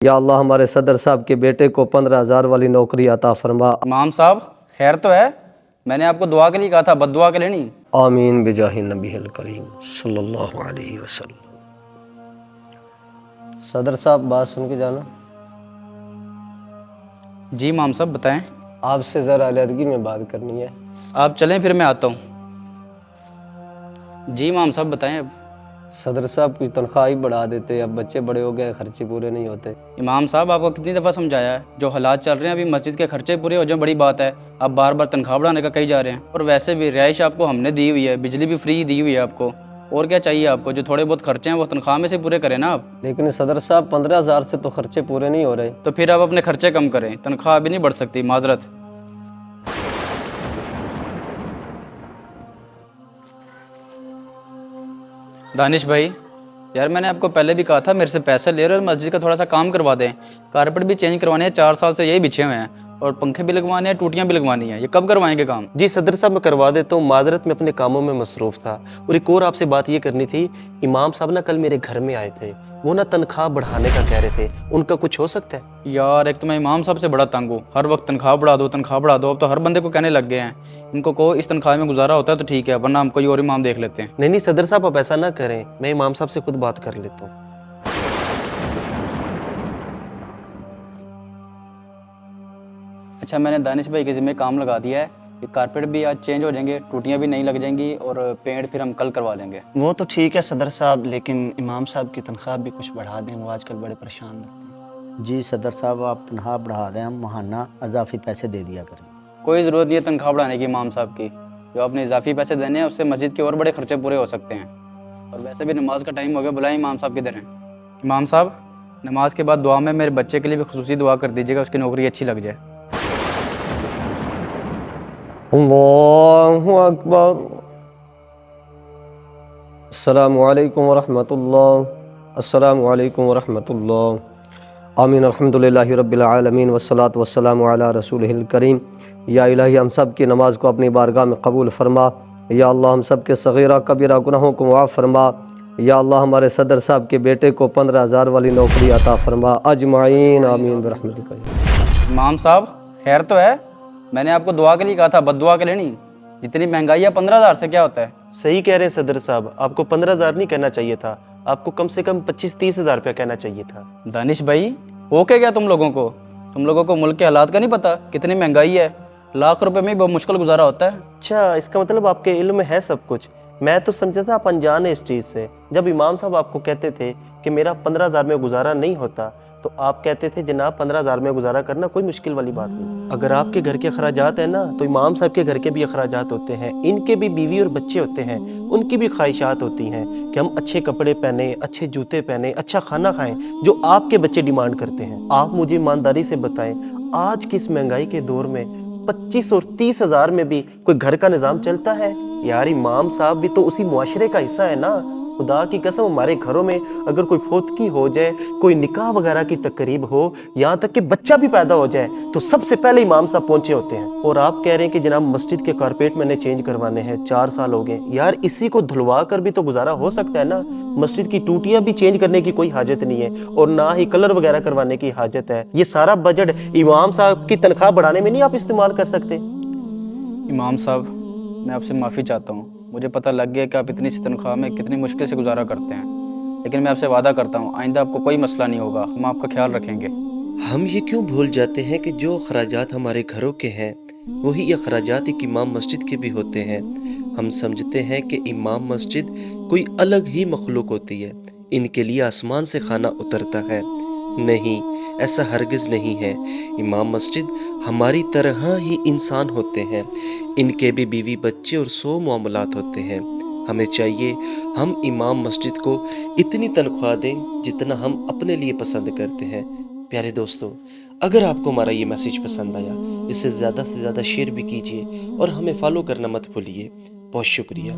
یا اللہ ہمارے صدر صاحب کے بیٹے کو 15,000 والی نوکری عطا فرما۔ امام صاحب خیر تو ہے؟ میں نے آپ کو دعا کے لیے کہا تھا، بد دعا کے لیے نہیں۔ آمین بجاہ نبی الکریم صلی اللہ علیہ وسلم۔ صدر صاحب بات سن کے جانا۔ جی امام صاحب بتائیں۔ آپ سے ذرا علیحدگی میں بات کرنی ہے۔ آپ چلیں پھر میں آتا ہوں۔ جی امام صاحب بتائیں اب۔ صدر صاحب کچھ تنخواہ ہی بڑھا دیتے، اب بچے بڑے ہو گئے، خرچے پورے نہیں ہوتے۔ امام صاحب آپ کو کتنی دفعہ سمجھایا ہے، جو حالات چل رہے ہیں ابھی مسجد کے خرچے پورے ہو جائیں بڑی بات ہے، آپ بار بار تنخواہ بڑھانے کا کہی جا رہے ہیں۔ اور ویسے بھی رہائش آپ کو ہم نے دی ہوئی ہے، بجلی بھی فری دی ہوئی ہے آپ کو، اور کیا چاہیے آپ کو؟ جو تھوڑے بہت خرچے ہیں وہ تنخواہ میں سے پورے کریں نا آپ۔ لیکن صدر صاحب 15,000 سے تو خرچے پورے نہیں ہو رہے۔ تو پھر آپ اپنے خرچے کم کریں، تنخواہ ابھی نہیں بڑھ سکتی، معذرت۔ دانش بھائی، یار میں نے آپ کو پہلے بھی کہا تھا میرے سے پیسے لے رہے اور مسجد کا تھوڑا سا کام کروا دیں، کارپیٹ بھی چینج کروانے ہیں، 4 سال سے یہی بچھے ہوئے ہیں، اور پنکھے بھی لگوانے ہیں، ٹوٹیاں بھی لگوانی ہیں، یہ کب کروائیں گے کام؟ جی صدر صاحب میں کروا دیتا ہوں، معذرت میں اپنے کاموں میں مصروف تھا۔ اور ایک اور آپ سے بات یہ کرنی تھی، امام صاحب نا کل میرے گھر میں آئے تھے، وہ نا تنخواہ بڑھانے کا کہہ رہے تھے، ان کا کچھ ہو سکتا ہے؟ یار ایک تو میں امام صاحب سے بڑا تنگ ہوں، ہر وقت تنخواہ بڑھا دو تنخواہ بڑھا دو، اب تو ہر بندے کو کہنے لگ گئے ہیں۔ ان کو کہو اس تنخواہ میں گزارا ہوتا ہے تو ٹھیک ہے، ورنہ ہم کوئی اور امام دیکھ لیتے ہیں۔ نہیں صدر صاحب آپ ایسا نہ کریں، میں امام صاحب سے خود بات کر لیتا ہوں۔ اچھا میں نے دانش بھائی کے ذمہ کام لگا دیا ہے، کہ کارپیٹ بھی آج چینج ہو جائیں گے، ٹوٹیاں بھی نہیں لگ جائیں گی، اور پینٹ پھر ہم کل کروا لیں گے۔ وہ تو ٹھیک ہے صدر صاحب، لیکن امام صاحب کی تنخواہ بھی کچھ بڑھا دیں، وہ آج کل بڑے پریشان رہتے ہیں۔ جی صدر صاحب آپ تنخواہ بڑھا دیں، ہم ماہانہ اضافی پیسے دے دیا کریں۔ کوئی ضرورت نہیں ہے تنخواہ بڑھانے کی امام صاحب کی، جو آپ نے اضافی پیسے دینے ہیں اس سے مسجد کے اور بڑے خرچے پورے ہو سکتے ہیں۔ اور ویسے بھی نماز کا ٹائم ہو گیا، بلائیں امام صاحب کدھر ہیں؟ امام صاحب نماز کے بعد دعا میں میرے بچے کے لیے بھی خصوصی دعا کر دیجیے گا، اس کی نوکری اچھی لگ جائے۔ اللہ اکبر۔ السلام علیکم ورحمۃ اللہ، السلام علیکم ورحمۃ اللہ۔ آمین الحمدللہ رب العالمین والصلاة والسلام علی رسولہ الکریم۔ یا الہی ہم سب کی نماز کو اپنی بارگاہ میں قبول فرما، یا اللہ ہم سب کے صغیرہ کبیرہ گناہوں کو معاف فرما، یا اللہ ہمارے صدر صاحب کے بیٹے کو 15,000 والی نوکری عطا فرما اجمعین، آمین برحمتک۔ امام صاحب خیر تو ہے؟ میں نے آپ کو دعا کے لیے کہا تھا، بد دعا کے لیے نہیں۔ جتنی مہنگائی ہے 15,000 سے کیا ہوتا ہے؟ صحیح کہہ رہے ہیں صدر صاحب، آپ کو 15,000 نہیں کہنا چاہیے تھا، آپ کو کم سے کم 25-30 ہزار روپیہ کہنا چاہیے تھا۔ دانش بھائی ہو کے گیا تم لوگوں کو ملک کے حالات کا نہیں پتا، کتنی مہنگائی ہے، لاکھ روپے میں ہی بہت مشکل گزارا ہوتا ہے۔ اچھا اس کا مطلب آپ کے علم میں ہے سب کچھ، میں تو سمجھا تھا آپ انجان ہیں اس چیز سے۔ جب امام صاحب آپ کو کہتے تھے کہ میرا 15,000 میں گزارا نہیں ہوتا تو آپ کہتے تھے جناب 15,000 میں گزارا کرنا کوئی مشکل والی بات نہیں۔ اگر آپ کے گھر کے اخراجات ہیں نا تو امام صاحب کے گھر کے بھی اخراجات ہوتے ہیں، ان کے بھی بیوی اور بچے ہوتے ہیں، ان کی بھی خواہشات ہوتی ہیں کہ ہم اچھے کپڑے پہنیں، اچھے جوتے پہنیں، اچھا کھانا کھائیں، جو آپ کے بچے ڈیمانڈ کرتے ہیں۔ آپ مجھے ایمانداری سے بتائیں آج کی اس مہنگائی کے دور میں 25 اور 30 ہزار میں بھی کوئی گھر کا نظام چلتا ہے؟ یار امام صاحب بھی تو اسی معاشرے کا حصہ ہے نا۔ خدا کی قسم ہمارے گھروں میں اگر کوئی فوتگی ہو جائے، کوئی نکاح وغیرہ کی تقریب ہو، یہاں تک کہ بچہ بھی پیدا ہو جائے تو سب سے پہلے امام صاحب پہنچے ہوتے ہیں۔ اور آپ کہہ رہے ہیں کہ جناب مسجد کے کارپیٹ میں نے چینج کروانے ہیں، 4 سال ہو گئے۔ یار اسی کو دھلوا کر بھی تو گزارا ہو سکتا ہے نا، مسجد کی ٹوٹیاں بھی چینج کرنے کی کوئی حاجت نہیں ہے، اور نہ ہی کلر وغیرہ کروانے کی حاجت ہے۔ یہ سارا بجٹ امام صاحب کی تنخواہ بڑھانے میں نہیں آپ استعمال کر سکتے؟ امام صاحب میں آپ سے معافی چاہتا ہوں، مجھے پتہ لگ گیا کہ آپ اتنی سی تنخواہ میں کتنی مشکل سے گزارا کرتے ہیں، لیکن میں آپ سے وعدہ کرتا ہوں آئندہ آپ کو کوئی مسئلہ نہیں ہوگا، ہم آپ کا خیال رکھیں گے۔ ہم یہ کیوں بھول جاتے ہیں کہ جو اخراجات ہمارے گھروں کے ہیں وہی اخراجات ایک امام مسجد کے بھی ہوتے ہیں۔ ہم سمجھتے ہیں کہ امام مسجد کوئی الگ ہی مخلوق ہوتی ہے، ان کے لیے آسمان سے کھانا اترتا ہے۔ نہیں، ایسا ہرگز نہیں ہے۔ امام مسجد ہماری طرح ہی انسان ہوتے ہیں، ان کے بھی بیوی بچے اور 100 معاملات ہوتے ہیں۔ ہمیں چاہیے ہم امام مسجد کو اتنی تنخواہ دیں جتنا ہم اپنے لیے پسند کرتے ہیں۔ پیارے دوستو، اگر آپ کو ہمارا یہ میسیج پسند آیا، اسے زیادہ سے زیادہ شیئر بھی کیجیے اور ہمیں فالو کرنا مت بھولیے۔ بہت شکریہ۔